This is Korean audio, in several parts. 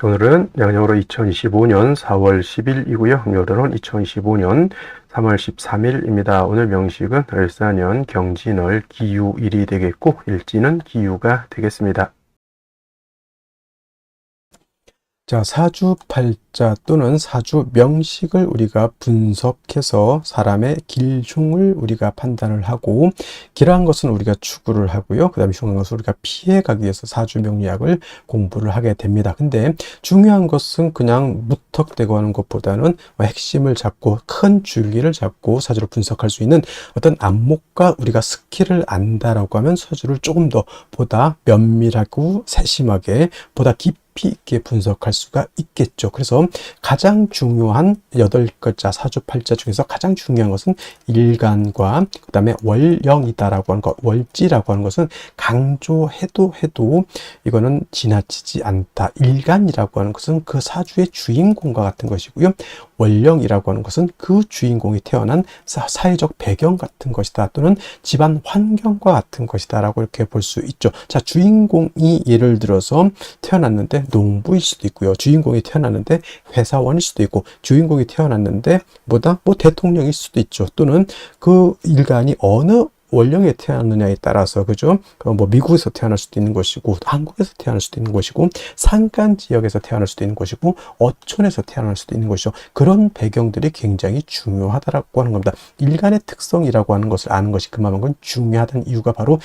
오늘은 양력으로 2025년 4월 10일이고요. 음력으로는 2025년 3월 13일입니다. 오늘 명식은 을사년 경진월 기유일이 되겠고 일지는 기유가 되겠습니다. 자, 사주팔자 또는 사주명식을 우리가 분석해서 사람의 길흉을 우리가 판단을 하고, 길한 것은 우리가 추구를 하고요. 그 다음에 흉한 것은 우리가 피해가기 위해서 사주명리학을 공부를 하게 됩니다. 근데 중요한 것은 그냥 무턱대고 하는 것보다는 핵심을 잡고 큰 줄기를 잡고 사주를 분석할 수 있는 어떤 안목과 우리가 스킬을 안다라고 하면 사주를 조금 더 보다 면밀하고 세심하게 보다 깊이 있게 분석할 수가 있겠죠. 그래서 가장 중요한 8글자 사주팔자 중에서 가장 중요한 것은 일간과 그 다음에 월령이다라고 하는 것, 월지라고 하는 것은 강조해도 이거는 지나치지 않다. 일간이라고 하는 것은 그 사주의 주인공과 같은 것이고요. 월령이라고 하는 것은 그 주인공이 태어난 사회적 배경 같은 것이다, 또는 집안 환경과 같은 것이다 라고 이렇게 볼 수 있죠. 자, 주인공이 예를 들어서 태어났는데 농부일 수도 있고요. 주인공이 태어났는데 회사원일 수도 있고, 주인공이 태어났는데 뭐 대통령일 수도 있죠. 또는 그 일간이 어느 원령에 태어났느냐에 따라서, 그죠? 뭐 미국에서 태어날 수도 있는 것이고, 한국에서 태어날 수도 있는 것이고, 산간 지역에서 태어날 수도 있는 것이고, 어촌에서 태어날 수도 있는 것이죠. 그런 배경들이 굉장히 중요하다라고 하는 겁니다. 일간의 특성이라고 하는 것을 아는 것이 그만큼 중요하다는 이유가 바로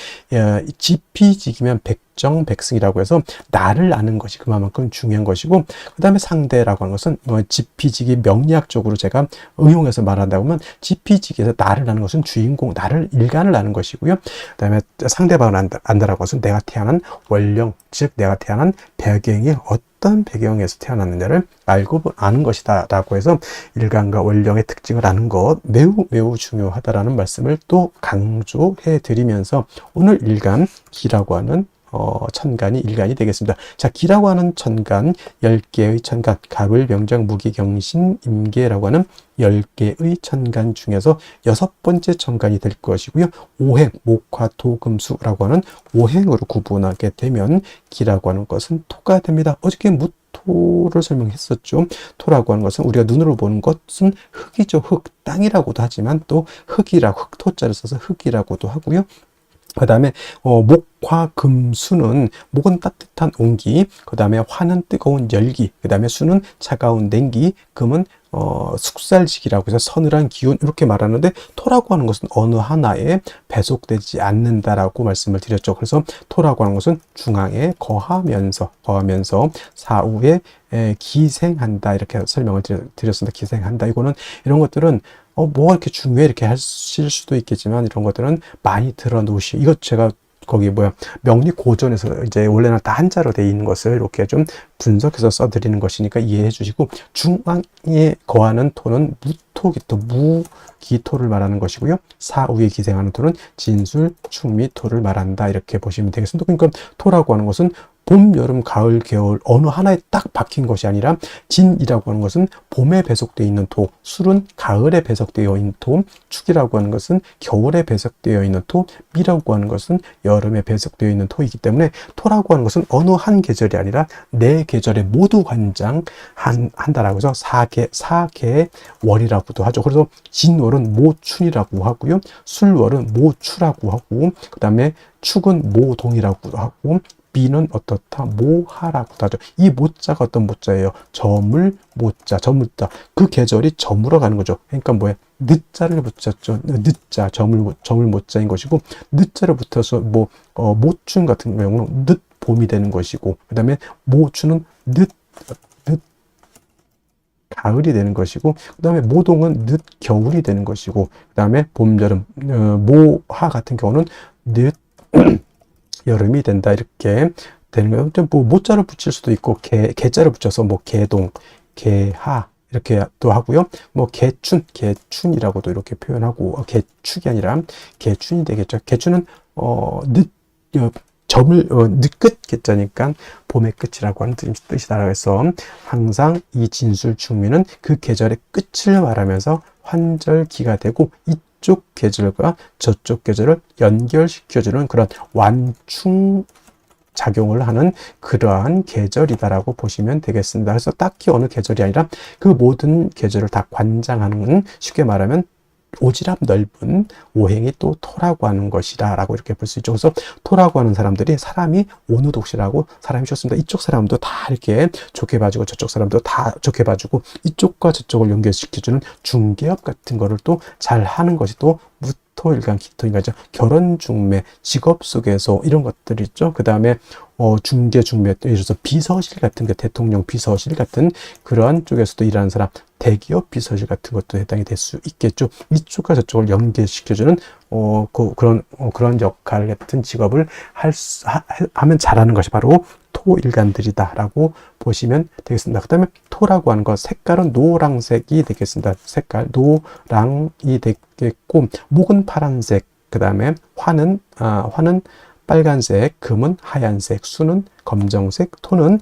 지피지기면 백정백승이라고 해서 나를 아는 것이 그만큼 중요한 것이고, 그 다음에 상대라고 하는 것은 지피지기 명리학적으로 제가 응용해서 말한다고 하면, 지피지기에서 나를 아는 것은 주인공, 나를 일간을 아는 것이고요. 그 다음에 상대방을 안다라고 것은 내가 태어난 원령, 즉 내가 태어난 배경이 어떤 배경에서 태어났느냐를 알고 아는 것이다 라고 해서 일간과 원령의 특징을 아는 것 매우 중요하다라는 말씀을 또 강조해 드리면서, 오늘 일간 기라고 하는 천간이 일간이 되겠습니다. 자, 기라고 하는 천간, 10개의 천간, 갑을, 병장, 무기, 경신, 임계라고 하는 10개의 천간 중에서 6번째 천간이 될 것이고요. 오행, 목화, 토, 금, 수라고 하는 오행으로 구분하게 되면 기라고 하는 것은 토가 됩니다. 어저께 무토를 설명했었죠. 토라고 하는 것은 우리가 눈으로 보는 것은 흙이죠. 흙, 땅이라고도 하지만 또 흙이라고, 흙토자를 써서 흙이라고도 하고요. 그 다음에 목화 금수는, 목은 따뜻한 온기, 그 다음에 화는 뜨거운 열기, 그 다음에 수는 차가운 냉기, 금은 숙살지기라고 해서 서늘한 기운, 이렇게 말하는데, 토라고 하는 것은 어느 하나에 배속되지 않는다라고 말씀을 드렸죠. 그래서 토라고 하는 것은 중앙에 거하면서 사후에 기생한다, 이렇게 설명을 드렸습니다. 기생한다. 이런 것들은 뭐가 이렇게 중요해 이렇게 하실 수도 있겠지만, 이런 것들은 많이 들어놓으시, 이것 제가 거기 명리 고전에서 이제 원래는 다 한자로 되어 있는 것을 이렇게 좀 분석해서 써드리는 것이니까 이해해 주시고, 중앙에 거하는 토는 무토기토, 무기토를 말하는 것이고요. 사후에 기생하는 토는 진술, 충미토를 말한다, 이렇게 보시면 되겠습니다. 그러니까 토라고 하는 것은 봄, 여름, 가을, 겨울 어느 하나에 딱 박힌 것이 아니라, 진이라고 하는 것은 봄에 배속되어 있는 토, 술은 가을에 배속되어 있는 토, 축이라고 하는 것은 겨울에 배속되어 있는 토, 미라고 하는 것은 여름에 배속되어 있는 토이기 때문에, 토라고 하는 것은 어느 한 계절이 아니라 네 계절에 모두 관장한다라고 해서 사계월이라고도 하죠. 그래서 진월은 모춘이라고 하고요. 술월은 모추라고 하고, 그 다음에 축은 모동이라고 하고, 미는 어떻다? 모하라고도 하죠. 이 모자가 어떤 모자예요? 저물 모자, 저물자. 그 계절이 저물어 가는 거죠. 그러니까 뭐야? 늦자를 붙였죠. 늦자, 저물 모자인 것이고, 늦자를 붙여서 모춘 같은 경우는 늦 봄이 되는 것이고, 그 다음에 모추는 늦 가을이 되는 것이고, 그 다음에 모동은 늦 겨울이 되는 것이고, 그 다음에 봄, 여름, 모하 같은 경우는 늦 여름이 된다, 이렇게 되는 거예요. 모자를 붙일 수도 있고, 개자를 붙여서 개동, 개하 이렇게 또 하고요. 개춘이라고도 이렇게 표현하고, 개축이 아니라 개춘이 되겠죠. 개춘은 늦끝 개자니까 봄의 끝이라고 하는 뜻이다. 그래서 항상 이 진술 충미는 그 계절의 끝을 말하면서 환절기가 되고, 이쪽 계절과 저쪽 계절을 연결시켜주는 그런 완충 작용을 하는 그러한 계절이다라고 보시면 되겠습니다. 그래서 딱히 어느 계절이 아니라 그 모든 계절을 다 관장하는, 쉽게 말하면 오지랖 넓은 오행이 또 토라고 하는 것이다 라고 이렇게 볼 수 있죠. 그래서 토라고 하는 사람들이 사람이 어느 독시라고 사람이 좋습니다. 이쪽 사람도 다 이렇게 좋게 봐주고 저쪽 사람도 다 좋게 봐주고 이쪽과 저쪽을 연결시켜주는 중개업 같은 거를 또 잘 하는 것이 또 무토일간 기토인간이죠. 결혼 중매, 직업 속에서 이런 것들이 있죠. 그 다음에 중개 중매, 예를 들어서 비서실 같은 게, 대통령 비서실 같은 그런 쪽에서도 일하는 사람, 대기업 비서실 같은 것도 해당이 될 수 있겠죠. 이쪽과 저쪽을 연계시켜주는 그런 역할 같은 직업을 하면 잘하는 것이 바로 토일간들이다라고 보시면 되겠습니다. 그 다음에 토라고 하는 것, 색깔은 노란색이 되겠습니다. 색깔 노랑이 되겠고, 목은 파란색, 그 다음에 화는 빨간색, 금은 하얀색, 수는 검정색, 토는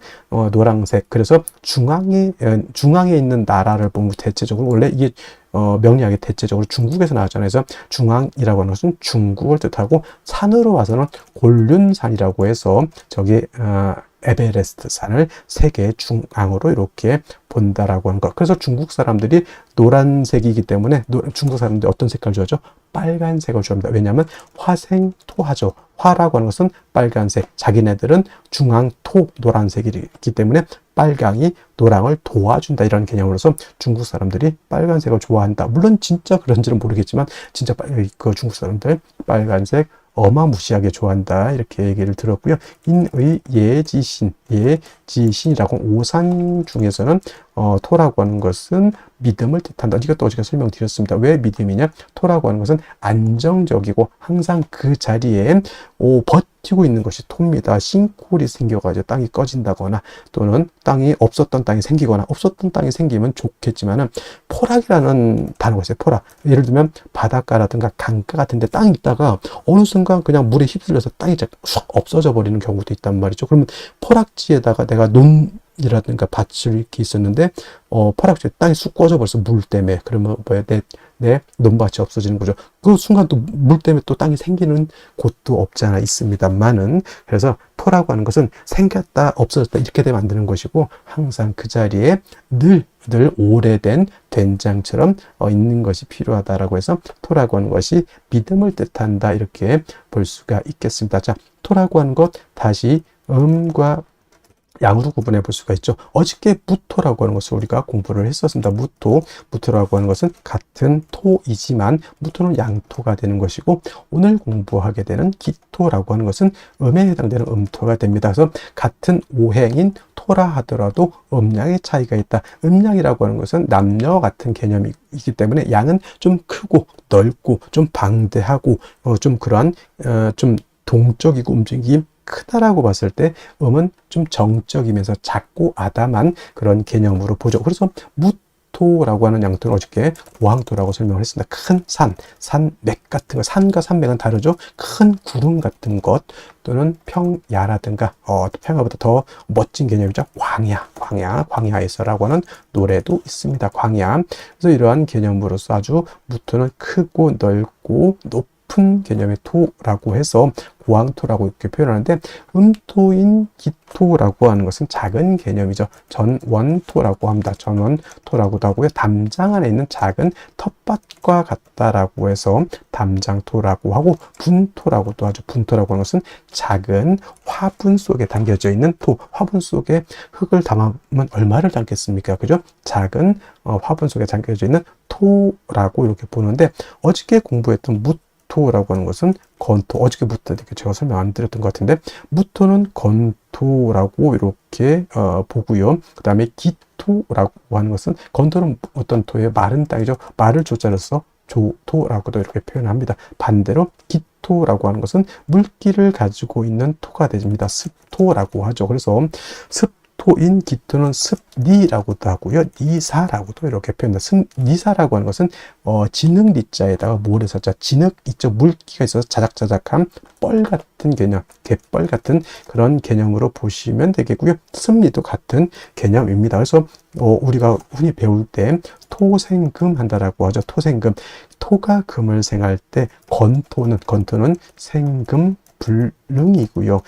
노란색. 그래서 중앙에 있는 나라를 보면 대체적으로 원래 이게 명리학의 대체적으로 중국에서 나왔잖아요. 그래서 중앙이라고 하는 것은 중국을 뜻하고, 산으로 와서는 곤륜산이라고 해서 저기 에베레스트 산을 세계 중앙으로 이렇게 본다라고 하는 것. 그래서 중국 사람들이 노란색이기 때문에 중국 사람들이 어떤 색깔을 좋아하죠? 빨간색을 좋아합니다. 왜냐하면 화생토하죠. 화라고 하는 것은 빨간색, 자기네들은 중앙토 노란색이기 때문에 빨강이 노랑을 도와준다, 이런 개념으로서 중국 사람들이 빨간색을 좋아한다. 물론 진짜 그런지는 모르겠지만 진짜 그 중국 사람들 빨간색 어마무시하게 좋아한다, 이렇게 얘기를 들었고요. 인의 예지신이라고, 오산 중에서는 토라고 하는 것은 믿음을 뜻한다. 이것도 어제가 설명드렸습니다. 왜 믿음이냐? 토라고 하는 것은 안정적이고 항상 그 자리에 버티고 있는 것이 토입니다. 싱크홀이 생겨가지고 땅이 꺼진다거나, 또는 없었던 땅이 생기거나, 없었던 땅이 생기면 좋겠지만은, 포락이라는 단어가 있어요. 포락. 예를 들면 바닷가라든가 강가 같은 데 땅이 있다가 어느 순간 그냥 물에 휩쓸려서 땅이 쑥 없어져 버리는 경우도 있단 말이죠. 그러면 포락지에다가 내가 이라든가 밭을 이렇게 있었는데 포락지에 땅이 쑥 꺼져 버려서 물 때문에, 그러면 뭐야, 내 논밭이 없어지는 거죠. 그 순간 또 물 때문에 또 땅이 생기는 곳도 없지 않아 있습니다만은, 그래서 토라고 하는 것은 생겼다 없어졌다 이렇게 되면 안 되는 것이고, 항상 그 자리에 늘 오래된 된장처럼 있는 것이 필요하다라고 해서 토라고 하는 것이 믿음을 뜻한다, 이렇게 볼 수가 있겠습니다. 자, 토라고 하는 것 다시 음과 양으로 구분해 볼 수가 있죠. 어저께 무토라고 하는 것을 우리가 공부를 했었습니다. 무토라고 하는 것은 같은 토이지만 무토는 양토가 되는 것이고, 오늘 공부하게 되는 기토라고 하는 것은 음에 해당되는 음토가 됩니다. 그래서 같은 오행인 토라 하더라도 음양의 차이가 있다. 음양이라고 하는 것은 남녀 같은 개념이기 때문에 양은 좀 크고 넓고 좀 방대하고 좀 그러한 좀 동적이고 움직임 크다라고 봤을 때, 음은 좀 정적이면서 작고 아담한 그런 개념으로 보죠. 그래서 무토라고 하는 양토는 어저께 고항토라고 설명을 했습니다. 큰 산맥 같은 거, 산과 산맥은 다르죠. 큰 구름 같은 것, 또는 평야라든가 평야보다 더 멋진 개념이죠. 광야에서라고 하는 노래도 있습니다. 광야. 그래서 이러한 개념으로서 아주 무토는 크고 넓고 높은 개념의 토라고 해서 고항토라고 이렇게 표현하는데, 음토인 기토라고 하는 것은 작은 개념이죠. 전원토라고 합니다. 전원토라고도 하고요. 담장 안에 있는 작은 텃밭과 같다라고 해서 담장토라고 하고, 분토라고도 하죠. 분토라고 하는 것은 작은 화분 속에 담겨져 있는 토. 화분 속에 흙을 담으면 얼마를 담겠습니까? 그죠? 작은 화분 속에 담겨져 있는 토라고 이렇게 보는데, 어저께 공부했던 무토라고 하는 것은 건토, 어저께부터 제가 설명 안 드렸던 것 같은데, 무토는 건토라고 이렇게 보고요. 그 다음에 기토라고 하는 것은, 건토는 어떤 토예요? 마른 땅이죠. 말을 조자로 써 조토라고도 이렇게 표현합니다. 반대로 기토라고 하는 것은 물기를 가지고 있는 토가 됩니다. 습토라고 하죠. 그래서 토인 기토는 습니라고도 하고요. 니사라고도 이렇게 표현합니다. 니사라고 하는 것은 진흙 니자에다가 모래사자, 진흙 있죠. 물기가 있어서 자작자작한 뻘 같은 개념, 갯벌 같은 그런 개념으로 보시면 되겠고요. 습니도 같은 개념입니다. 그래서 우리가 흔히 배울 때 토생금 한다라고 하죠. 토생금. 토가 금을 생할 때 건토는 생금 불능이고요.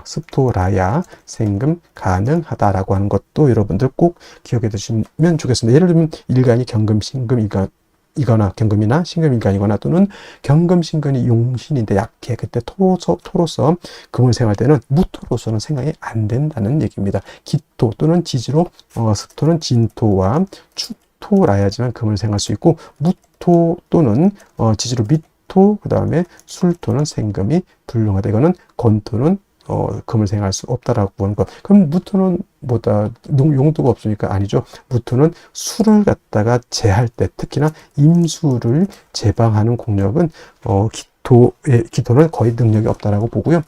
습토라야 생금 가능하다라고 하는 것도 여러분들 꼭 기억해 두시면 좋겠습니다. 예를 들면 일간이 경금, 신금, 이거나 경금이나 신금인간이거나 또는 경금, 신금이 용신인데 약해. 그때 토로서 금을 생할 때는 무토로서는 생각이 안 된다는 얘기입니다. 기토 또는 지지로 습토는 진토와 축토라야지만 금을 생할 수 있고 무토 또는 지지로 미토 그 다음에 술토는 생금이 불능하다. 이거는 건토는 금을 생할 수 없다라고 하는 것. 그럼 무토는 뭐다 용도가 없으니까 아니죠. 무토는 술을 갖다가 제할 때 특히나 임수를 제방하는 공력은 기토는 거의 능력이 없다라고 보고요.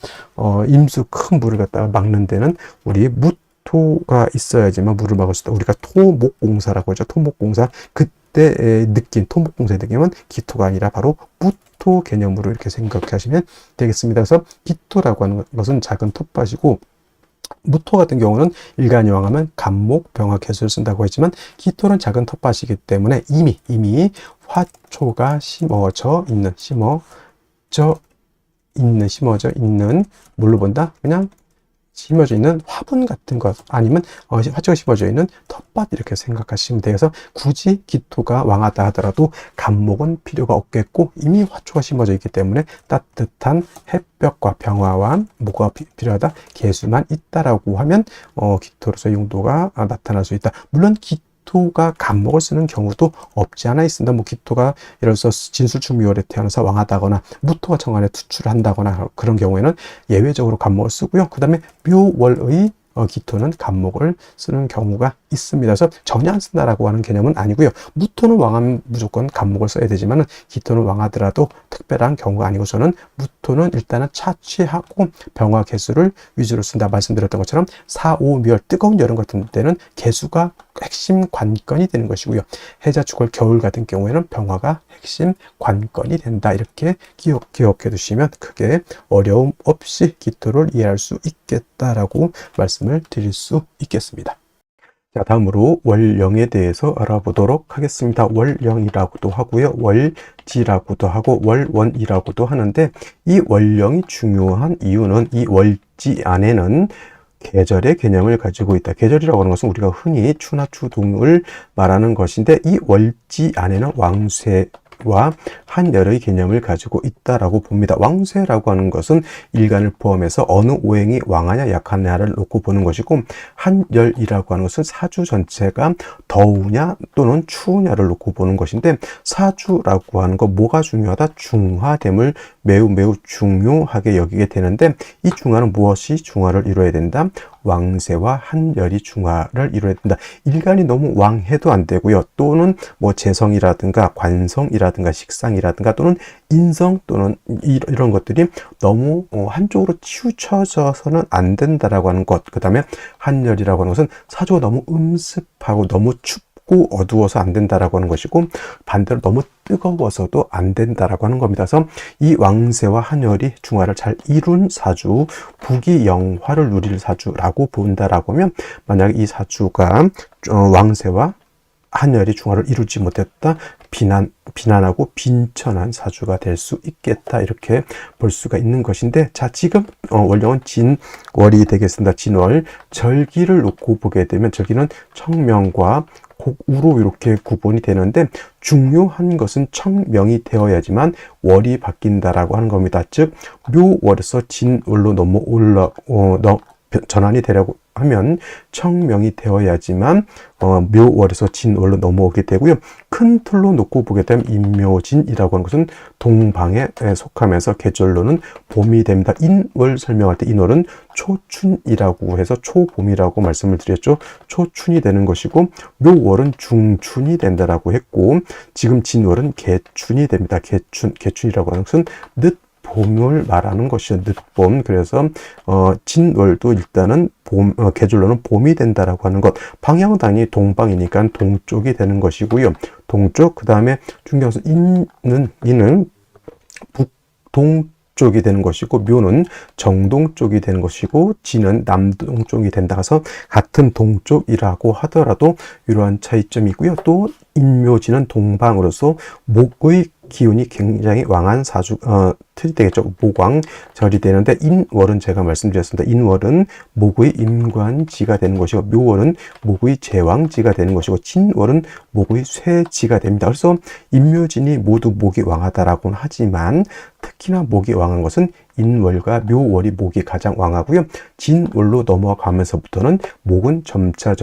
임수 큰 물을 갖다가 막는 데는 우리 무토가 있어야지만 물을 막을 수 있다. 우리가 토목공사라고 하죠. 토목공사 그때 느낀 토목공사의 느낌은 기토가 아니라 바로 무토 개념으로 이렇게 생각하시면 되겠습니다. 그래서 기토라고 하는 것은 작은 텃밭이고 무토 같은 경우는 일간이왕하면 간목, 병화, 개수를 쓴다고 했지만 기토는 작은 텃밭이기 때문에 이미 화초가 심어져 있는 뭘로 본다? 그냥 심어져 있는 화분 같은 것 아니면 화초가 심어져 있는 텃밭 이렇게 생각하시면 돼요. 그래서 굳이 기토가 왕하다 하더라도 간목은 필요가 없겠고 이미 화초가 심어져 있기 때문에 따뜻한 햇볕과 병화와 뭐가 필요하다? 개수만 있다라고 하면 기토로서의 용도가 나타날 수 있다. 물론 기토가 간목을 쓰는 경우도 없지 않아 있습니다. 뭐 기토가 예를 들어서 진술충묘월에 태어나서 왕하다거나 무토가 정관에 투출을 한다거나 그런 경우에는 예외적으로 간목을 쓰고요. 그 다음에 묘월의 기토는 간목을 쓰는 경우가 있습니다. 그래서 전혀 안 쓴다라고 하는 개념은 아니고요. 무토는 왕하면 무조건 간목을 써야 되지만 기토는 왕하더라도 특별한 경우가 아니고 저는 무토는 일단은 차치하고 병화 개수를 위주로 쓴다 말씀드렸던 것처럼 사오묘월 뜨거운 여름 같은 때는 개수가 핵심 관건이 되는 것이고요. 해자축월 겨울 같은 경우에는 병화가 핵심 관건이 된다. 이렇게 기억해 두시면 크게 어려움 없이 기토를 이해할 수 있겠다라고 말씀을 드릴 수 있겠습니다. 자, 다음으로 월령에 대해서 알아보도록 하겠습니다. 월령이라고도 하고요. 월지라고도 하고 월원이라고도 하는데 이 월령이 중요한 이유는 이 월지 안에는 계절의 개념을 가지고 있다. 계절이라고 하는 것은 우리가 흔히 추나 추동을 말하는 것인데 이 월지 안에는 왕쇠와 한열의 개념을 가지고 있다라고 봅니다. 왕쇠라고 하는 것은 일간을 포함해서 어느 오행이 왕하냐 약하냐를 놓고 보는 것이고 한열이라고 하는 것은 사주 전체가 더우냐 또는 추우냐를 놓고 보는 것인데 사주라고 하는 거 뭐가 중요하다? 중화됨을 매우 중요하게 여기게 되는데 이 중화는 무엇이 중화를 이루어야 된다? 왕세와 한열이 중화를 이루어야 된다. 일간이 너무 왕해도 안 되고요. 또는 뭐 재성이라든가 관성이라든가 식상이라든가 또는 인성 또는 이런 것들이 너무 한쪽으로 치우쳐져서는 안 된다라고 하는 것. 그 다음에 한열이라고 하는 것은 사주가 너무 음습하고 너무 춥고 어두워서 안 된다라고 하는 것이고 반대로 너무 뜨거워서도 안 된다라고 하는 겁니다. 그래서 이 왕세와 한열이 중화를 잘 이룬 사주, 부귀영화를 누릴 사주라고 본다라고 하면 만약에 이 사주가 왕세와 한열이 중화를 이루지 못했다. 비난하고 빈천한 사주가 될 수 있겠다. 이렇게 볼 수가 있는 것인데 자 지금 월령은 진월이 되겠습니다. 진월 절기를 놓고 보게 되면 절기는 청명과 곡우로 이렇게 구분이 되는데 중요한 것은 청명이 되어야지만 월이 바뀐다라고 하는 겁니다. 즉 묘월에서 진월로 전환이 되려고 하면 청명이 되어야지만 묘월에서 진월로 넘어오게 되고요. 큰 틀로 놓고 보게 되면 인묘진이라고 하는 것은 동방에 속하면서 계절로는 봄이 됩니다. 인월 설명할 때 인월은 초춘이라고 해서 초봄이라고 말씀을 드렸죠. 초춘이 되는 것이고 묘월은 중춘이 된다라고 했고 지금 진월은 개춘이 됩니다. 개춘이라고 하는 것은 봄을 말하는 것이죠. 늦봄. 그래서 진월도 일단은 계절로는 봄이 된다라고 하는 것. 방향은 당연히 동방이니까 동쪽이 되는 것이고요. 동쪽. 그 다음에 중요한 것은 인은 북동쪽이 되는 것이고 묘는 정동쪽이 되는 것이고 진은 남동쪽이 된다 해서 같은 동쪽이라고 하더라도 이러한 차이점이 있고요. 또 인묘진은 동방으로서 목의 기운이 굉장히 왕한 틀이 되겠죠. 모광절이 되는데 인월은 제가 말씀드렸습니다. 인월은 목의 임관지가 되는 것이고 묘월은 목의 제왕지가 되는 것이고 진월은 목의 쇠지가 됩니다. 그래서 인묘진이 모두 목이 왕하다라고는 하지만 특히나 목이 왕한 것은 인월과 묘월이 목이 가장 왕하고요. 진월로 넘어가면서부터는 목은 점차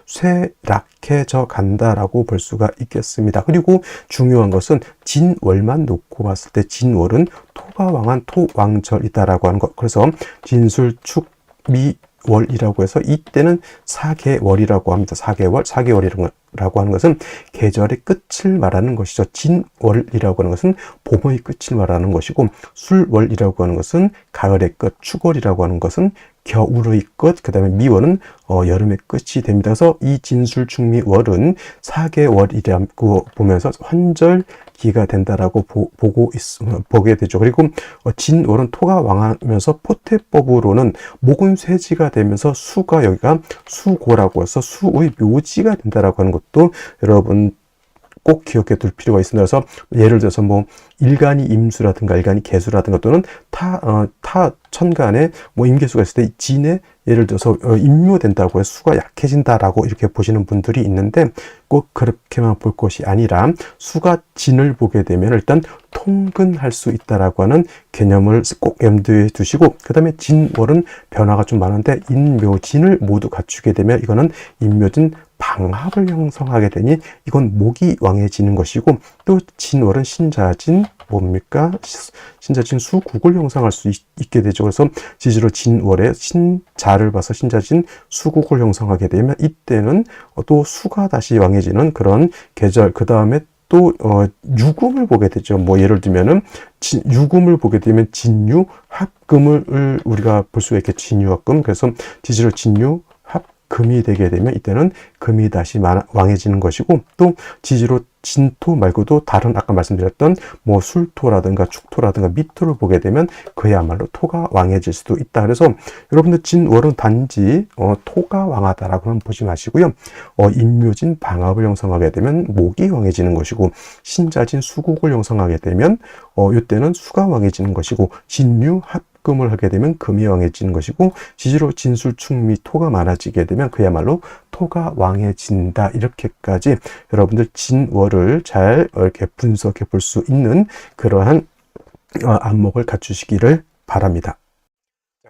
쇠락해져 간다라고 볼 수가 있겠습니다. 그리고 중요한 것은 진월만 놓고 봤을 때 진월은 토가 왕한 토왕절이다라고 하는 것. 그래서 진술축미월이라고 해서 이때는 사계월이라고 합니다. 사계월이라고 하는 것은 계절의 끝을 말하는 것이죠. 진월이라고 하는 것은 봄의 끝을 말하는 것이고 술월이라고 하는 것은 가을의 끝, 축월이라고 하는 것은 겨울의 끝, 그 다음에 미월은 여름의 끝이 됩니다. 그래서 이 진술축미월은 사계월이라고 보면서 환절기가 된다라고 보게 되죠. 그리고 진월은 토가 왕하면서 포태법으로는 목은 쇠지가 되면서 수가 여기가 수고라고 해서 수의 묘지가 된다라고 하는 것도 여러분 꼭 기억해 둘 필요가 있습니다. 그래서 예를 들어서 뭐 일간이 임수라든가 일간이 개수라든가 또는 타 천간에 뭐 임계수가 있을 때 진에 예를 들어서 임묘된다고 해서 수가 약해진다라고 이렇게 보시는 분들이 있는데 꼭 그렇게만 볼 것이 아니라 수가 진을 보게 되면 일단 통근할 수 있다라고 하는 개념을 꼭 염두에 두시고 그 다음에 진월은 변화가 좀 많은데 인묘진을 모두 갖추게 되면 이거는 인묘진 방합을 형성하게 되니 이건 목이 왕해지는 것이고 또 진월은 신자진 뭡니까? 신자진 수국을 형성할 수 있게 되죠. 그래서 지지로 진월에 신자를 봐서 신자진 수국을 형성하게 되면 이때는 또 수가 다시 왕해지는 그런 계절 그 다음에 또 유금을 보게 되죠. 뭐 예를 들면은 유금을 보게 되면 진유 합금을 우리가 볼 수가 있겠죠. 진유 합금. 그래서 지지로 진유 금이 되게 되면 이때는 금이 다시 왕해지는 것이고 또 지지로 진토 말고도 다른 아까 말씀드렸던 뭐 술토라든가 축토라든가 미토를 보게 되면 그야말로 토가 왕해질 수도 있다. 그래서 여러분들 진월은 단지 토가 왕하다라고는 보지 마시고요. 인묘진 방합을 형성하게 되면 목이 왕해지는 것이고 신자진 수국을 형성하게 되면 이때는 수가 왕해지는 것이고 진유 합금을 하게 되면 금이 왕해지는 것이고 지지로 진술축미 토가 많아지게 되면 그야말로 토가 왕해진다. 이렇게까지 여러분들 진월을 잘 이렇게 분석해 볼 수 있는 그러한 안목을 갖추시기를 바랍니다.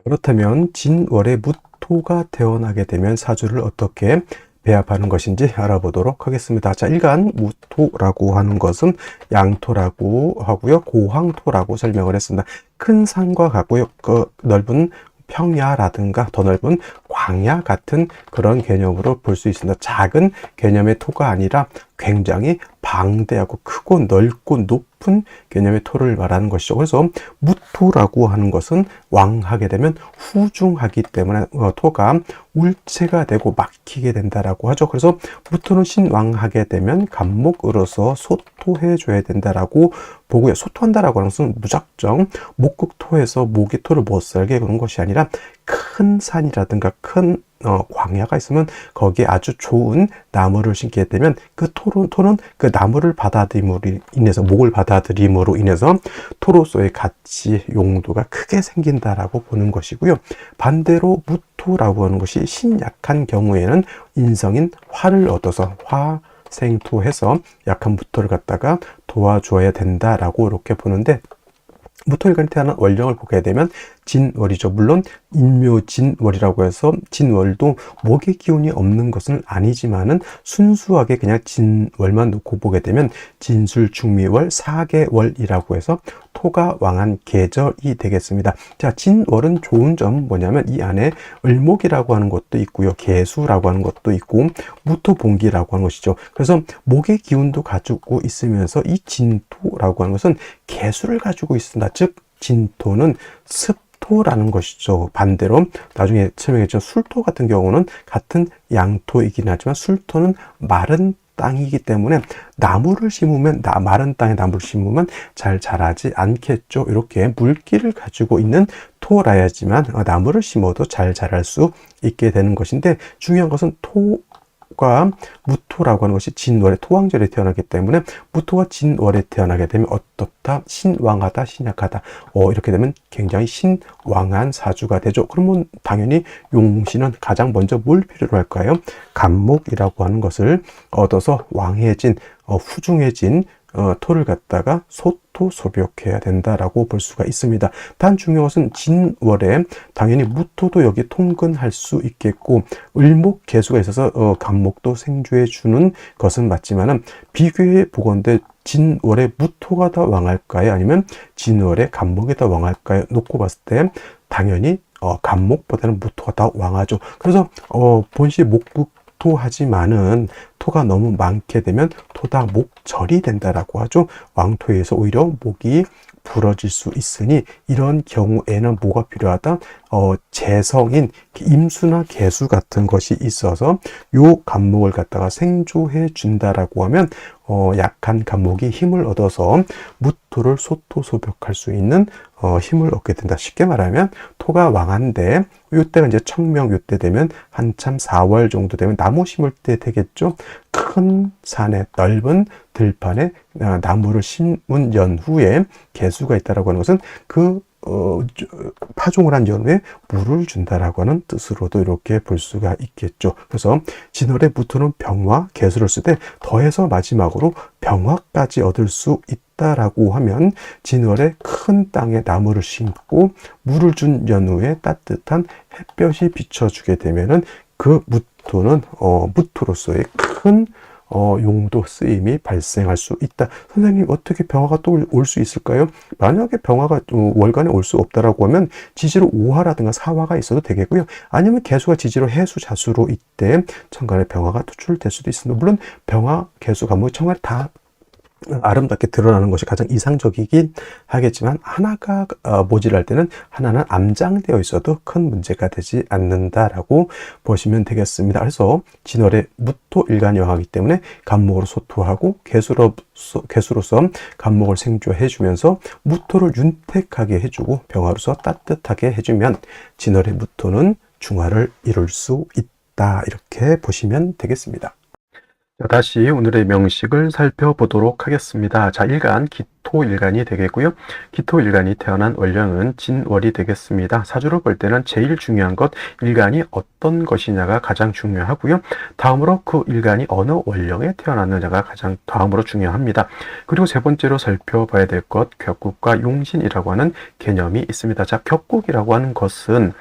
그렇다면 진월에 무토가 태어나게 되면 사주를 어떻게 배합하는 것인지 알아보도록 하겠습니다. 자, 일간 무토라고 하는 것은 양토라고 하고요. 고황토라고 설명을 했습니다. 큰 산과 같고요. 그 넓은 평야라든가 더 넓은 광야 같은 그런 개념으로 볼 수 있습니다. 작은 개념의 토가 아니라 굉장히 방대하고 크고 넓고 높은 개념의 토를 말하는 것이죠. 그래서 무토라고 하는 것은 왕하게 되면 후중하기 때문에 토가 울체가 되고 막히게 된다라고 하죠. 그래서 무토는 신왕하게 되면 간목으로서 소토해 줘야 된다라고 보고요. 소토한다라고 하는 것은 무작정 목극토에서 목이 토를 못 살게 그런 것이 아니라 큰 산이라든가 큰 광야가 있으면 거기에 아주 좋은 나무를 심게 되면 그 토는 그 나무를 받아들임으로 인해서 목을 받아들임으로 인해서 토로서의 가치 용도가 크게 생긴다라고 보는 것이고요. 반대로 무토라고 하는 것이 신약한 경우에는 인성인 화를 얻어서 화생토해서 약한 무토를 갖다가 도와줘야 된다라고 이렇게 보는데 무토일간에 태어난 월령을 보게 되면 진월이죠. 물론 인묘진월이라고 해서 진월도 목의 기운이 없는 것은 아니지만은 순수하게 그냥 진월만 놓고 보게 되면 진술축미월 사계월이라고 해서 토가 왕한 계절이 되겠습니다. 자, 진월은 좋은 점 뭐냐면 이 안에 을목이라고 하는 것도 있고요. 계수라고 하는 것도 있고 무토봉기라고 하는 것이죠. 그래서 목의 기운도 가지고 있으면서 이 진토라고 하는 것은 계수를 가지고 있습니다. 즉 진토는 습토라는 것이죠. 반대로 나중에 설명했죠. 술토 같은 경우는 같은 양토이긴 하지만 술토는 마른 땅이기 때문에 나무를 심으면 마른 땅에 나무를 심으면 잘 자라지 않겠죠. 이렇게 물기를 가지고 있는 토라야지만 나무를 심어도 잘 자랄 수 있게 되는 것인데 중요한 것은 무토가 무토라고 하는 것이 진월에 토왕절에 태어나기 때문에 무토가 진월에 태어나게 되면 어떻다? 신왕하다, 신약하다. 이렇게 되면 굉장히 신왕한 사주가 되죠. 그러면 당연히 용신은 가장 먼저 뭘 필요로 할까요? 간목이라고 하는 것을 얻어서 왕해진, 후중해진 토를 갖다가 소토소벽해야 된다라고 볼 수가 있습니다. 단 중요한 것은 진월에 당연히 무토도 여기 통근할 수 있겠고 을목 개수가 있어서 간목도 생주해 주는 것은 맞지만은 비교해 보건대 진월에 무토가 더 왕할까요? 아니면 진월에 간목이 더 왕할까요? 놓고 봤을 때 당연히 간목보다는 무토가 더 왕하죠. 그래서 본시 목국 토하지만은 토가 너무 많게 되면 토다 목절이 된다라고 하죠. 왕토에서 오히려 목이 부러질 수 있으니 이런 경우에는 뭐가 필요하다? 재성인 임수나 개수 같은 것이 있어서 요 간목을 갖다가 생조해 준다라고 하면 약한 간목이 힘을 얻어서 무토를 소토소벽할 수 있는 힘을 얻게 된다. 쉽게 말하면 토가 왕한데 요때가 이제 청명 요때 되면 한참 4월 정도 되면 나무 심을 때 되겠죠. 큰 산에 넓은 들판에 나무를 심은 연후에 개수가 있다라고 하는 것은 그 파종을 한 연후에 물을 준다라고 하는 뜻으로도 이렇게 볼 수가 있겠죠. 그래서 진월에 무토는 병화, 개수를 쓸 때 더해서 마지막으로 병화까지 얻을 수 있다라고 하면 진월에 큰 땅에 나무를 심고 물을 준 연후에 따뜻한 햇볕이 비춰주게 되면은 그 무토는 무토로서의 큰 용도 쓰임이 발생할 수 있다. 선생님 어떻게 병화가 또 올 수 있을까요? 만약에 병화가 월간에 올 수 없다라고 하면 지지로 5화라든가 4화가 있어도 되겠고요. 아니면 개수가 지지로 해수 자수로 이때 천간에 병화가 투출될 수도 있습니다. 물론 병화, 개수, 간목, 천간에 다 아름답게 드러나는 것이 가장 이상적이긴 하겠지만 하나가 모질할 때는 하나는 암장되어 있어도 큰 문제가 되지 않는다라고 보시면 되겠습니다. 그래서 진월에 무토 일간이 왕하기 때문에 간목으로 소토하고 개수로서 간목을 생조해 주면서 무토를 윤택하게 해주고 병화로서 따뜻하게 해주면 진월의 무토는 중화를 이룰 수 있다. 이렇게 보시면 되겠습니다. 다시 오늘의 명식을 살펴보도록 하겠습니다. 자, 일간, 기토일간이 되겠고요. 기토일간이 태어난 월령은 진월이 되겠습니다. 사주를 볼 때는 제일 중요한 것, 일간이 어떤 것이냐가 가장 중요하고요. 다음으로 그 일간이 어느 월령에 태어났느냐가 가장 다음으로 중요합니다. 그리고 세 번째로 살펴봐야 될 것, 격국과 용신이라고 하는 개념이 있습니다. 자, 격국이라고 하는 것은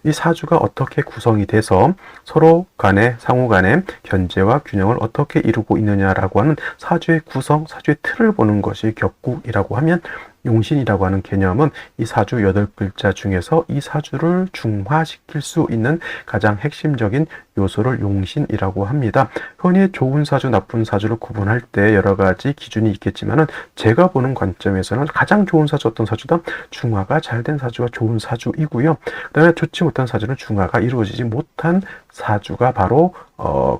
이 사주가 어떻게 구성이 돼서 서로 간에, 상호 간에 견제와 균형을 어떻게 이루고 있느냐라고 하는 사주의 구성, 사주의 틀을 보는 것이 격국이라고 하면 용신이라고 하는 개념은 이 사주 8글자 중에서 이 사주를 중화시킬 수 있는 가장 핵심적인 요소를 용신이라고 합니다. 흔히 좋은 사주, 나쁜 사주를 구분할 때 여러 가지 기준이 있겠지만은 제가 보는 관점에서는 가장 좋은 사주 어떤 사주다? 중화가 잘 된 사주가 좋은 사주이고요. 그다음에 좋지 못한 사주는 중화가 이루어지지 못한 사주가 바로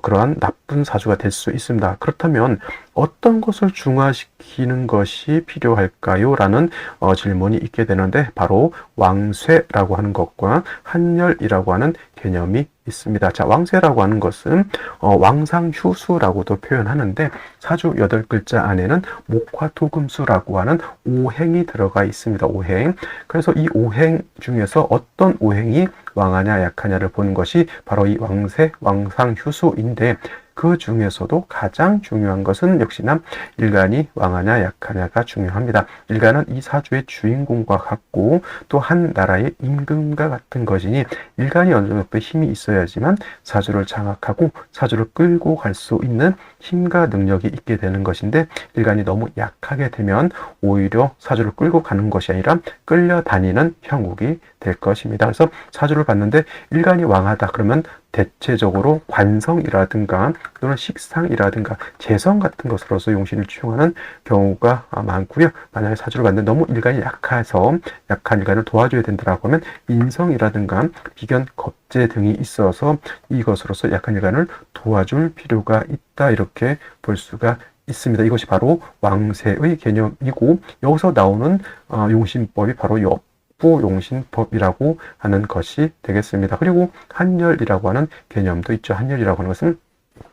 그러한 나쁜 사주가 될 수 있습니다. 그렇다면 어떤 것을 중화시키는 것이 필요할까요? 라는 질문이 있게 되는데 바로 왕쇠라고 하는 것과 한열이라고 하는 개념이 있습니다. 자, 왕쇠라고 하는 것은 왕상휴수라고도 표현하는데 사주 8글자 안에는 목화토금수라고 하는 오행이 들어가 있습니다. 오행. 그래서 이 오행 중에서 어떤 오행이 왕하냐 약하냐를 보는 것이 바로 이 왕쇠, 왕상휴수인데 그 중에서도 가장 중요한 것은 역시나 일간이 왕하냐 약하냐가 중요합니다. 일간은 이 사주의 주인공과 같고 또 한 나라의 임금과 같은 것이니 일간이 어느 정도 힘이 있어야지만 사주를 장악하고 사주를 끌고 갈 수 있는 힘과 능력이 있게 되는 것인데 일간이 너무 약하게 되면 오히려 사주를 끌고 가는 것이 아니라 끌려다니는 형국이 될 것입니다. 그래서 사주를 봤는데 일간이 왕하다 그러면 대체적으로 관성이라든가 또는 식상이라든가 재성 같은 것으로서 용신을 취용하는 경우가 많고요. 만약에 사주를 봤는데 너무 일간이 약해서 약한 일간을 도와줘야 된다고 하면 인성이라든가 비견, 겁재 등이 있어서 이것으로서 약한 일간을 도와줄 필요가 있다 이렇게 볼 수가 있습니다. 이것이 바로 왕세의 개념이고 여기서 나오는 용신법이 바로 용신법이라고 하는 것이 되겠습니다. 그리고 한열이라고 하는 개념도 있죠. 한열이라고 하는 것은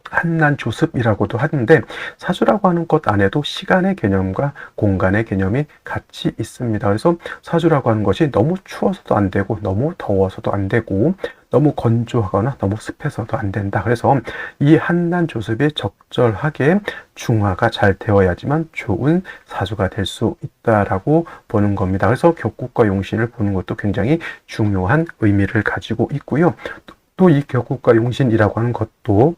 한난조습이라고도 하는데 사주라고 하는 것 안에도 시간의 개념과 공간의 개념이 같이 있습니다. 그래서 사주라고 하는 것이 너무 추워서도 안 되고 너무 더워서도 안 되고 너무 건조하거나 너무 습해서도 안 된다. 그래서 이 한난조습이 적절하게 중화가 잘 되어야지만 좋은 사주가 될 수 있다라고 보는 겁니다. 그래서 격국과 용신을 보는 것도 굉장히 중요한 의미를 가지고 있고요. 또 이 격국과 용신이라고 하는 것도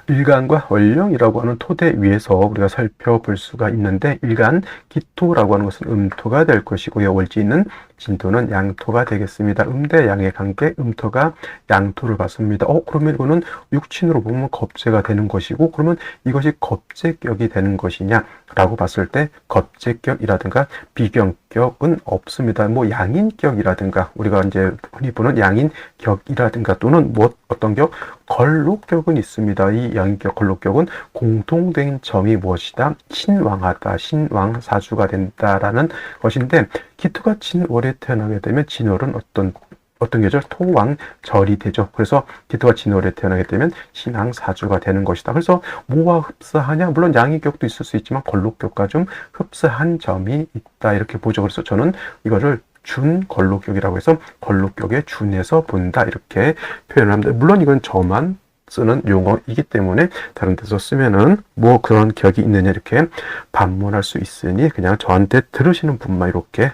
일간과 월령이라고 하는 토대 위에서 우리가 살펴볼 수가 있는데, 일간 기토라고 하는 것은 음토가 될 것이고요. 월지는 진토는 양토가 되겠습니다. 음대 양의 관계, 음토가 양토를 받습니다. 그러면 이거는 육친으로 보면 겁재가 되는 것이고, 그러면 이것이 겁재격이 되는 것이냐 라고 봤을 때 겁재격이라든가 비경격은 없습니다. 뭐 양인격이라든가 우리가 이제 흔히 보는 양인격이라든가 또는 뭐 어떤 격, 걸록격은 있습니다. 이 양인격, 걸록격은 공통된 점이 무엇이다? 신왕하다, 신왕사주가 된다라는 것인데, 기토가 진월에 태어나게 되면 진월은 어떤 계절? 토왕절이 되죠. 그래서 기토가 진월에 태어나게 되면 신왕사주가 되는 것이다. 그래서 뭐와 흡사하냐? 물론 양인격도 있을 수 있지만 걸록격과 좀 흡사한 점이 있다, 이렇게 보죠. 그래서 저는 이거를 준걸록격이라고 해서 걸록격에 준해서 본다, 이렇게 표현을 합니다. 물론 이건 저만 쓰는 용어이기 때문에 다른 데서 쓰면은 뭐 그런 격이 있느냐 이렇게 반문할 수 있으니 그냥 저한테 들으시는 분만 이렇게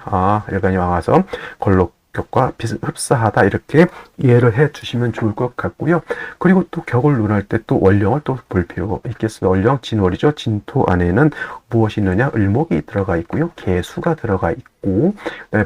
일간이 와서 걸록격과 흡사하다 이렇게 이해를 해 주시면 좋을 것 같고요. 그리고 또 격을 논할 때 또 월령을 또 볼 필요가 있겠습니다. 월령 진월이죠. 진토 안에는 무엇이 있느냐? 을목이 들어가 있고요. 개수가 들어가 있고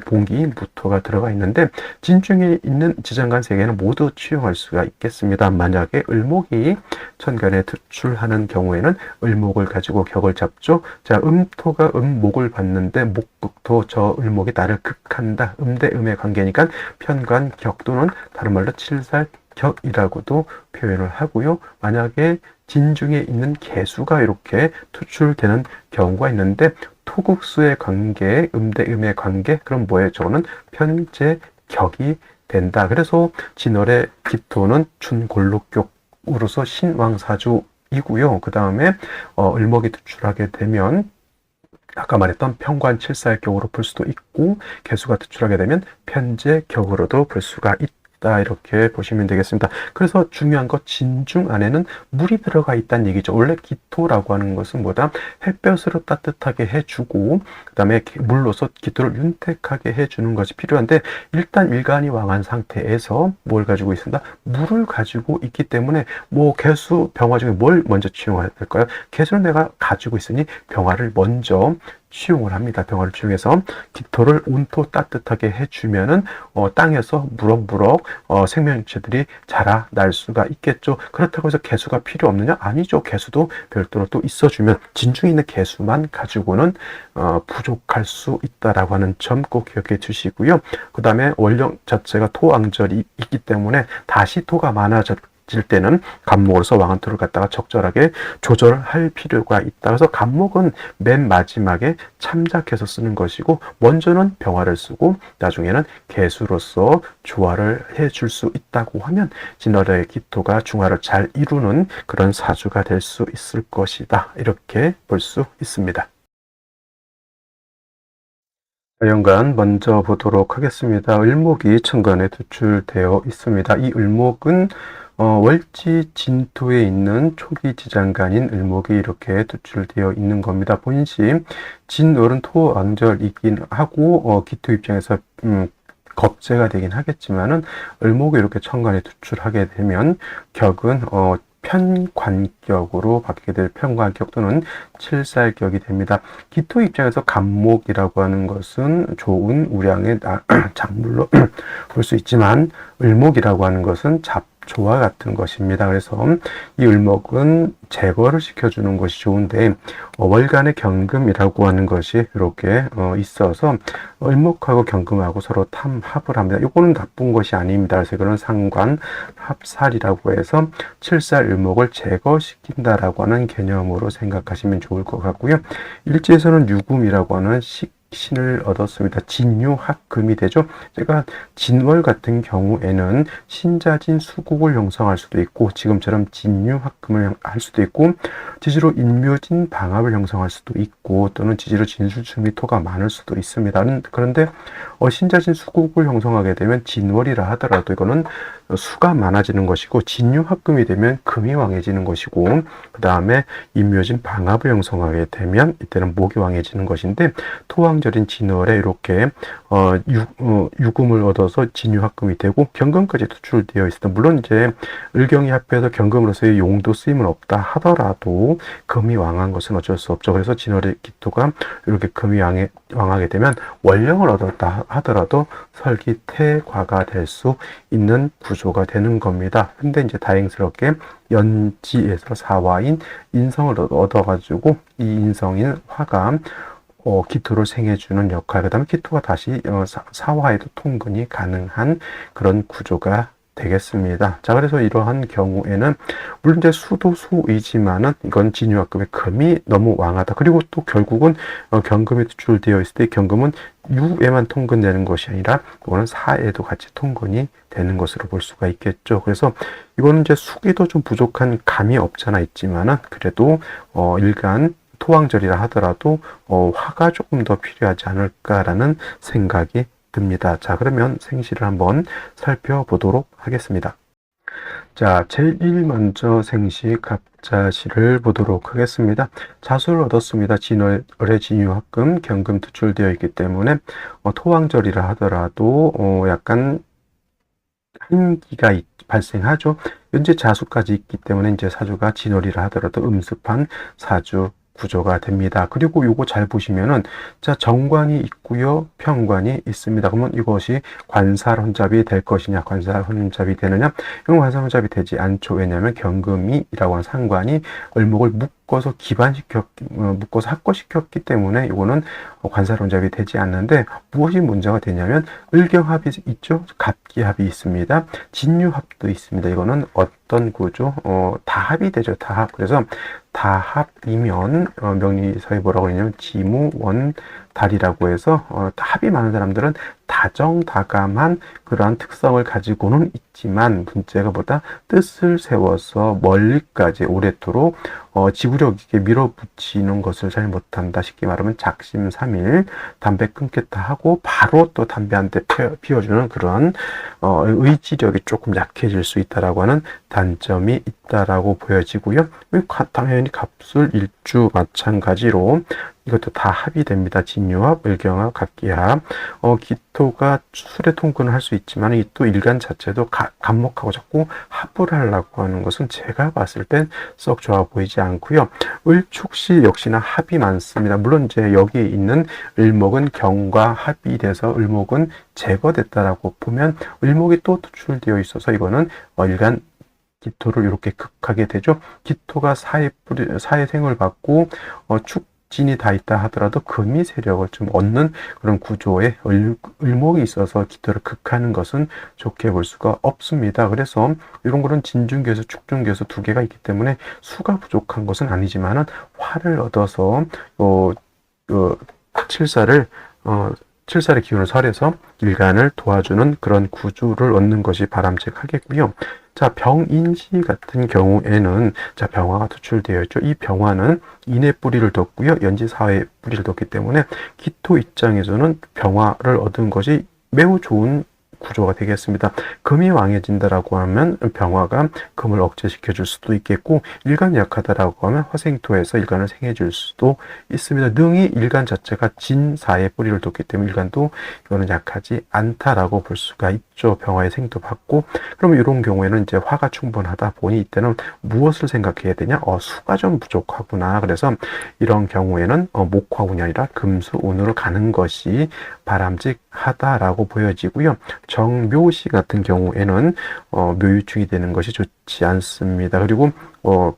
봉기, 무토가 들어가 있는데, 진중에 있는 지장간 세 개는 모두 취용할 수가 있겠습니다. 만약에 을목이 천간에 투출하는 경우에는 을목을 가지고 격을 잡죠. 자, 음토가 음목을 받는데 목극토, 저 을목이 나를 극한다. 음대 음의 관계니까 편관격 또는 다른 말로 칠살격이라고도 표현을 하고요. 만약에 진중에 있는 개수가 이렇게 투출되는 경우가 있는데, 토국수의 관계, 음대음의 관계, 그럼 뭐예요? 저거는 편제격이 된다. 그래서 진월의 기토는 준골록격으로서 신왕사주이고요. 그 다음에 을목이 투출하게 되면 아까 말했던 편관칠살격으로 볼 수도 있고, 개수가 투출하게 되면 편제격으로도 볼 수가 있다, 이렇게 보시면 되겠습니다. 그래서 중요한 것, 진중 안에는 물이 들어가 있다는 얘기죠. 원래 기토라고 하는 것은 뭐다? 햇볕으로 따뜻하게 해주고 그 다음에 물로서 기토를 윤택하게 해주는 것이 필요한데, 일단 일간이 왕한 상태에서 뭘 가지고 있습니다? 물을 가지고 있기 때문에 뭐 개수, 병화 중에 뭘 먼저 취용해야 될까요? 개수를 내가 가지고 있으니 병화를 먼저 취용을 합니다. 병화를 취용해서 기토를 온토 따뜻하게 해주면은 땅에서 무럭무럭 생명체들이 자라날 수가 있겠죠. 그렇다고 해서 개수가 필요 없느냐? 아니죠. 개수도 별도로 또 있어주면 진중에 있는 개수만 가지고는 부족할 수 있다라고 하는 점 꼭 기억해 주시고요. 그 다음에 월령 자체가 토왕절이 있기 때문에 다시 토가 많아질 때는 간목으로서 왕한토를 갖다가 적절하게 조절할 필요가 있다. 그래서 간목은 맨 마지막에 참작해서 쓰는 것이고, 먼저는 병화를 쓰고 나중에는 개수로서 조화를 해줄 수 있다고 하면 진월의 기토가 중화를 잘 이루는 그런 사주가 될 수 있을 것이다, 이렇게 볼 수 있습니다. 연간 먼저 보도록 하겠습니다. 을목이 천간에 투출되어 있습니다. 이 을목은 월지 진토에 있는 초기 지장간인 을목이 이렇게 투출되어 있는 겁니다. 본심 진월은 토왕절이긴 하고 기토 입장에서 겁재가 되긴 하겠지만은, 을목이 이렇게 천간에 투출하게 되면 격은 편관격으로 바뀌게 될 편관격 또는 칠살격이 됩니다. 기토 입장에서 간목이라고 하는 것은 좋은 우량의 작물로 볼 수 있지만, 을목이라고 하는 것은 잡초와 같은 것입니다. 그래서 이 을목은 제거를 시켜주는 것이 좋은데, 월간의 경금이라고 하는 것이 이렇게 있어서 을목하고 경금하고 서로 탐합을 합니다. 이거는 나쁜 것이 아닙니다. 그래서 이거는 상관 합살이라고 해서 칠살 을목을 제거시킨다라고 하는 개념으로 생각하시면 좋을 것 같고요. 일지에서는 유금이라고 하는 신을 얻었습니다. 진유합금이 되죠. 제가 진월 같은 경우에는 신자진 수국을 형성할 수도 있고 지금처럼 진유합금을 할 수도 있고 지지로 인묘진 방합을 형성할 수도 있고 또는 지지로 진술충미 토가 많을 수도 있습니다. 그런데 신자진 수국을 형성하게 되면 진월이라 하더라도 이거는 수가 많아지는 것이고 진유합금이 되면 금이 왕해지는 것이고 그 다음에 인묘진 방합을 형성하게 되면 이때는 목이 왕해지는 것인데 토왕절인 진월에 이렇게 유금을 얻어서 진유합금이 되고 경금까지 투출되어 있습니다. 물론 이제 을경이 합해서 경금으로서의 용도 쓰임은 없다 하더라도 금이 왕한 것은 어쩔 수 없죠. 그래서 진월의 기토가 이렇게 금이 왕하게 되면 원령을 얻었다 하더라도 설기태과가 될 수 있는 구조가 되는 겁니다. 근데 이제 다행스럽게 연지에서 사화인 인성을 얻어가지고 이 인성인 화가 기토를 생해주는 역할, 그 다음에 기토가 다시 사화에도 통근이 가능한 그런 구조가 되겠습니다. 자, 그래서 이러한 경우에는 물론 이제 수도 수이지만은 이건 진유합금의 금이 너무 왕하다. 그리고 또 결국은 경금이 투출되어 있을 때 경금은 유에만 통근되는 것이 아니라 이거는 사에도 같이 통근이 되는 것으로 볼 수가 있겠죠. 그래서 이거는 이제 수기도 좀 부족한 감이 없잖아 있지만은 그래도 일간 토왕절이라 하더라도 화가 조금 더 필요하지 않을까라는 생각이 듭니다. 자, 그러면 생시를 한번 살펴보도록 하겠습니다. 자, 제일 먼저 생시 갑자시를 보도록 하겠습니다. 자수를 얻었습니다. 진월의 진유합금, 경금 투출되어 있기 때문에 토왕절이라 하더라도 약간 한기가 발생하죠. 현재 자수까지 있기 때문에 이제 사주가 진월이라 하더라도 음습한 사주 구조가 됩니다. 그리고 요거 잘 보시면은 자 정관이 있고요, 평관이 있습니다. 그러면 이것이 관살혼잡이 될 것이냐, 관살혼잡이 되느냐? 이건 관살혼잡이 되지 않죠. 왜냐하면 경금이라고 하는 상관이 을목을 묶어서 묶어서 합거시켰기 때문에 이거는 관살혼잡이 되지 않는데 무엇이 문제가 되냐면 을경합이 있죠, 갑기합이 있습니다, 진유합도 있습니다. 이거는 어떤 구조? 다합이 되죠. 다합. 그래서 다합이면 명리서에 뭐라고 그러냐면 지무원달이라고 해서 합이 많은 사람들은 다정다감한 그러한 특성을 가지고는 있지만 문제가 뭐다? 뜻을 세워서 멀리까지 오래도록 지구력 있게 밀어붙이는 것을 잘 못한다. 쉽게 말하면 작심삼일, 담배 끊겠다 하고 바로 또 담배 한 대 피워주는 그런 의지력이 조금 약해질 수 있다라고 하는 단점이 있다라고 보여지고요. 당연히 갑술 일주 마찬가지로 이것도 다 합이 됩니다. 진유합, 을경합, 갑기합. 기토가 술에 통근을 할 수 있지만 이 또 일간 자체도 갑목하고 자꾸 합을 하려고 하는 것은 제가 봤을 땐 썩 좋아 보이지 않고요. 을축시 역시나 합이 많습니다. 물론 이제 여기에 있는 을목은 경과 합이 돼서 을목은 제거됐다라고 보면 을목이 또 투출되어 있어서 이거는 일간 기토를 이렇게 극하게 되죠. 기토가 사해생을 받고 축진이 다 있다 하더라도 금이 세력을 좀 얻는 그런 구조에 을목이 있어서 기토를 극하는 것은 좋게 볼 수가 없습니다. 그래서 이런 거는 진중계수, 축중계수 두 개가 있기 때문에 수가 부족한 것은 아니지만은 화를 얻어서 칠살의 기운을 설해서 일간을 도와주는 그런 구조를 얻는 것이 바람직하겠고요. 자, 병인시 같은 경우에는 자 병화가 투출되어 있죠. 이 병화는 인의 뿌리를 뒀고요, 연지사의 뿌리를 뒀기 때문에 기토 입장에서는 병화를 얻은 것이 매우 좋은 구조가 되겠습니다. 금이 왕해진다라고 하면 병화가 금을 억제시켜 줄 수도 있겠고, 일간이 약하다라고 하면 화생토에서 일간을 생해 줄 수도 있습니다. 능이 일간 자체가 진사의 뿌리를 뒀기 때문에 일간도 이거는 약하지 않다라고 볼 수가 있죠. 병화의 생도 받고. 그러면 이런 경우에는 이제 화가 충분하다 보니 이때는 무엇을 생각해야 되냐? 수가 좀 부족하구나. 그래서 이런 경우에는 목화운이 아니라 금수운으로 가는 것이 바람직하다라고 보여지고요. 정묘시 같은 경우에는 묘유충이 되는 것이 좋지 않습니다. 그리고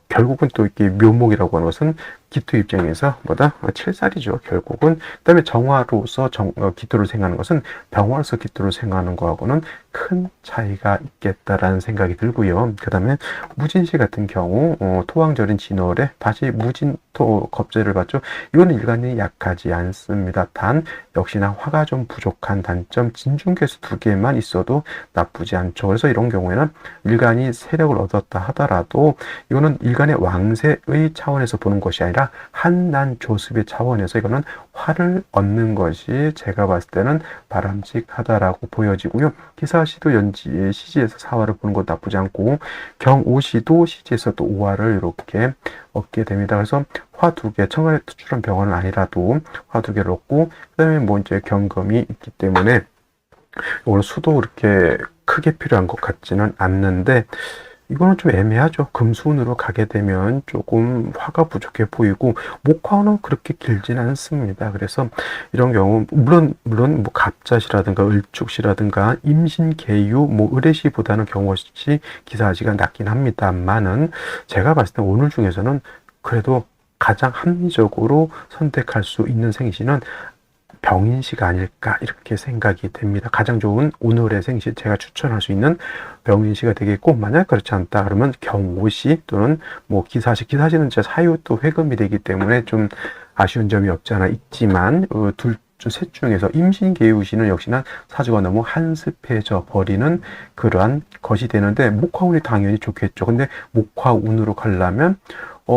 결국은 또 이렇게 묘목이라고 하는 것은 기토 입장에서 뭐다? 칠살이죠. 결국은. 그 다음에 정화로서 기토를 생각하는 것은 병화로서 기토를 생각하는 거하고는 큰 차이가 있겠다라는 생각이 들고요. 그 다음에 무진시 같은 경우 토왕절인 진월에 다시 무진토 겁재를 받죠. 이거는 일간이 약하지 않습니다. 단 역시나 화가 좀 부족한 단점, 진중개수 2개만 있어도 나쁘지 않죠. 그래서 이런 경우에는 일간이 세력을 얻었다 하더라도 이거는 일간의 왕세의 차원에서 보는 것이 아니라 한난조습의 차원에서 이거는 화를 얻는 것이 제가 봤을 때는 바람직하다라고 보여지고요. 기사시도 연지의 시지에서 사화를 보는 것도 나쁘지 않고 경오시도 시지에서 또 오화를 이렇게 얻게 됩니다. 그래서 화 2개, 청간에 투출한 병원은 아니라도 화 2개를 얻고 그다음에 뭐 이제 경금이 있기 때문에 오늘 수도 그렇게 크게 필요한 것 같지는 않는데 이거는 좀 애매하죠. 금수운으로 가게 되면 조금 화가 부족해 보이고 목화는 그렇게 길진 않습니다. 그래서 이런 경우 물론 뭐 갑자시라든가 을축시라든가 임신계유 뭐 의례시보다는 경호시 기사시가 낫긴 합니다만은 제가 봤을 때 오늘 중에서는 그래도 가장 합리적으로 선택할 수 있는 생시는 병인시가 아닐까 이렇게 생각이 됩니다. 가장 좋은 오늘의 생시 제가 추천할 수 있는 병인시가 되겠고 만약 그렇지 않다 그러면 경오시 또는 뭐 기사시는 제 사유 또 회금이 되기 때문에 좀 아쉬운 점이 없지 않아 있지만 셋 중에서 임신계유시는 역시나 사주가 너무 한습해져 버리는 그러한 것이 되는데 목화운이 당연히 좋겠죠. 근데 목화운으로 가려면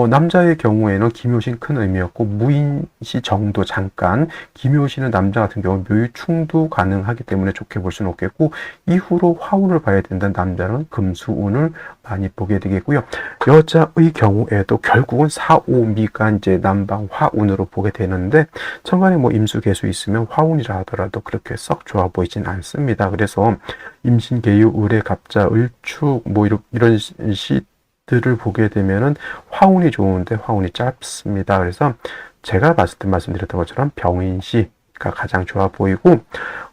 남자의 경우에는 기묘신 큰 의미였고 무인시 정도 잠깐 기묘시는 남자 같은 경우 묘유충도 가능하기 때문에 좋게 볼 수는 없겠고 이후로 화운을 봐야 된다는 남자는 금수운을 많이 보게 되겠고요. 여자의 경우에도 결국은 사오미가 이제 남방 화운으로 보게 되는데 천간에 뭐 임수개수 있으면 화운이라 하더라도 그렇게 썩 좋아 보이진 않습니다. 그래서 임신계유 을의 갑자 을축 뭐 이런 시 들을 보게 되면은 화운이 좋은데 화운이 짧습니다. 그래서 제가 봤을 때 말씀드렸던 것처럼 병인시가 가장 좋아 보이고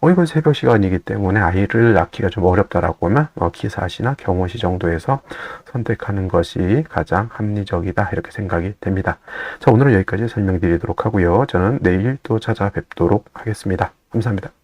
이건 새벽 시간이기 때문에 아이를 낳기가 좀 어렵다라고 하면 기사시나 경호시 정도에서 선택하는 것이 가장 합리적이다 이렇게 생각이 됩니다. 자, 오늘은 여기까지 설명드리도록 하고요. 저는 내일 또 찾아뵙도록 하겠습니다. 감사합니다.